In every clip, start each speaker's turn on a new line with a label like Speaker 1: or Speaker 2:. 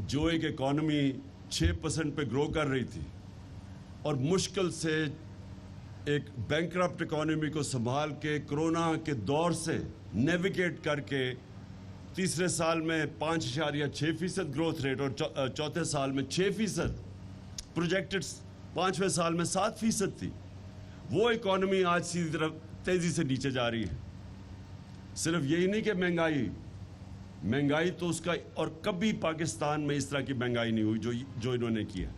Speaker 1: جو ایک اکانومی 6% پہ گرو کر رہی تھی اور مشکل سے ایک بینکرپٹ اکانومی کو سنبھال کے کرونا کے دور سے نیویگیٹ کر کے تیسرے سال میں 5.6% گروتھ ریٹ اور چوتھے سال میں 6%، پروجیکٹڈ پانچویں سال میں 7% تھی، وہ اکانومی آج سیدھی طرف تیزی سے نیچے جا رہی ہے۔ صرف یہی نہیں کہ مہنگائی تو اس کا، اور کبھی پاکستان میں اس طرح کی مہنگائی نہیں ہوئی جو انہوں نے کیا۔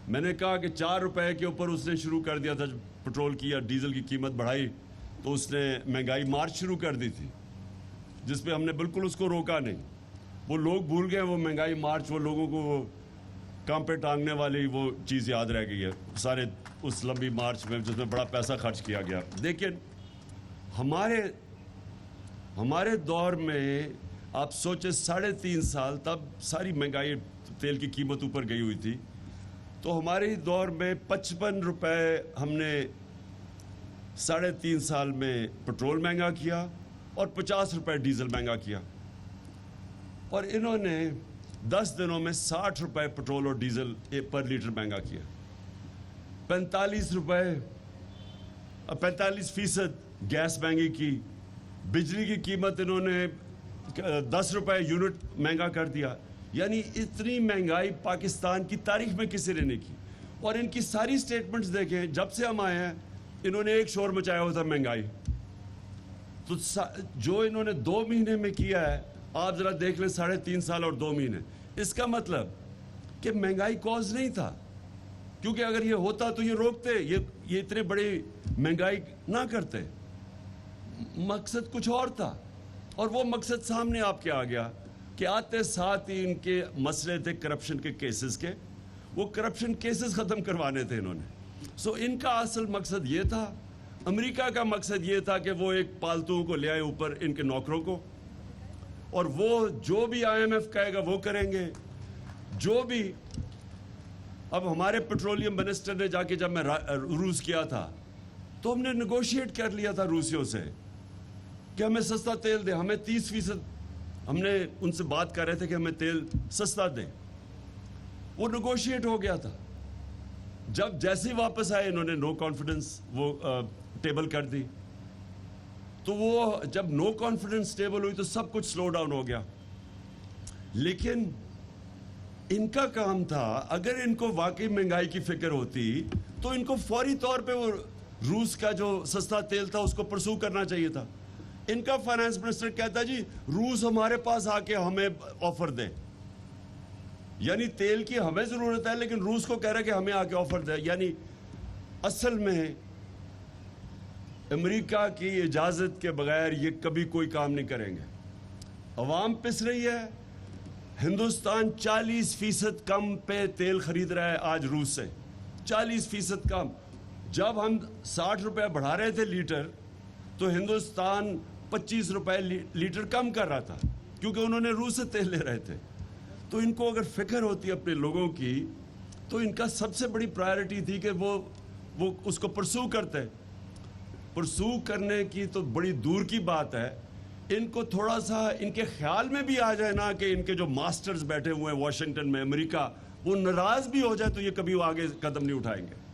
Speaker 1: میں نے کہا کہ 4 روپے کے اوپر اس نے شروع کر دیا تھا، جب پٹرول کی یا ڈیزل کی قیمت بڑھائی تو اس نے مہنگائی مارچ شروع کر دی تھی، جس پہ ہم نے بالکل اس کو روکا نہیں۔ وہ لوگ بھول گئے وہ مہنگائی مارچ، وہ لوگوں کو وہ کام پہ ٹانگنے والی وہ چیز یاد رہ گئی ہے سارے اس لمبی مارچ میں، جس میں بڑا پیسہ خرچ کیا گیا۔ لیکن ہمارے دور میں آپ سوچیں 3.5 سال، تب ساری مہنگائی، تیل کی قیمت اوپر گئی ہوئی تھی، تو ہمارے دور میں 55 روپے ہم نے 3.5 سال میں پٹرول مہنگا کیا اور 50 روپے ڈیزل مہنگا کیا، اور انہوں نے 10 دنوں میں 60 روپے پٹرول اور ڈیزل پر لیٹر مہنگا کیا۔ 45% گیس مہنگی کی، بجلی کی قیمت انہوں نے 10 روپے یونٹ مہنگا کر دیا۔ یعنی اتنی مہنگائی پاکستان کی تاریخ میں کسی نے نہیں کی، اور ان کی ساری سٹیٹمنٹس دیکھیں، جب سے ہم آئے ہیں انہوں نے ایک شور مچایا ہوا تھا مہنگائی۔ تو جو انہوں نے 2 مہینے میں کیا ہے، آپ ذرا دیکھ لیں 3.5 سال اور 2 مہینے، اس کا مطلب کہ مہنگائی کوز نہیں تھا، کیونکہ اگر یہ ہوتا تو یہ روکتے، یہ اتنے بڑی مہنگائی نہ کرتے۔ مقصد کچھ اور تھا، اور وہ مقصد سامنے آپ کے آ گیا کہ آتے ساتھ ہی ان کے مسئلے تھے کرپشن کے کیسز کے، وہ کرپشن کیسز ختم کروانے تھے انہوں نے۔ سو ان کا اصل مقصد یہ تھا۔ امریکہ کا مقصد یہ تھا کہ وہ ایک پالتو کو لے آئے اوپر، ان کے نوکروں کو، اور وہ جو بھی IMF کہے گا وہ کریں گے، جو بھی۔ اب ہمارے پیٹرولیم منسٹر نے جا کے، جب میں روس کیا تھا تو ہم نے نیگوشیٹ کر لیا تھا روسیوں سے کہ ہمیں سستا تیل دے، ہمیں 30%، ہم نے ان سے بات کر رہے تھے کہ ہمیں تیل سستا دیں، وہ نیگوشیٹ ہو گیا تھا۔ جب جیسے ہی واپس آئے انہوں نے نو کانفیڈنس وہ ٹیبل کر دی، تو وہ جب نو کانفیڈنس ٹیبل ہوئی تو سب کچھ سلو ڈاؤن ہو گیا۔ لیکن ان کا کام تھا، اگر ان کو واقعی مہنگائی کی فکر ہوتی تو ان کو فوری طور پہ وہ روس کا جو سستا تیل تھا اس کو پرسو کرنا چاہیے تھا۔ ان کا فائنانس منسٹر کہتا جی روس ہمارے پاس آ کے ہمیں آفر دے، یعنی تیل کی ہمیں ضرورت ہے لیکن روس کو کہہ رہا ہے کہ ہمیں آ کے آفر دے۔ یعنی اصل میں امریکہ کی اجازت کے بغیر یہ کبھی کوئی کام نہیں کریں گے۔ عوام پس رہی ہے، ہندوستان 40% کم پہ تیل خرید رہا ہے آج روس سے، 40% کم۔ جب ہم 60 روپے بڑھا رہے تھے لیٹر تو ہندوستان 25 روپے لیٹر کم کر رہا تھا، کیونکہ انہوں نے روس سے تیل لے رہے تھے۔ تو ان کو اگر فکر ہوتی اپنے لوگوں کی تو ان کا سب سے بڑی پرائرٹی تھی کہ وہ اس کو پرسو کرتے۔ پرسو کرنے کی تو بڑی دور کی بات ہے، ان کو تھوڑا سا ان کے خیال میں بھی آ جائے نا کہ ان کے جو ماسٹرز بیٹھے ہوئے ہیں واشنگٹن میں، امریکہ، وہ ناراض بھی ہو جائے تو یہ کبھی وہ آگے قدم نہیں اٹھائیں گے۔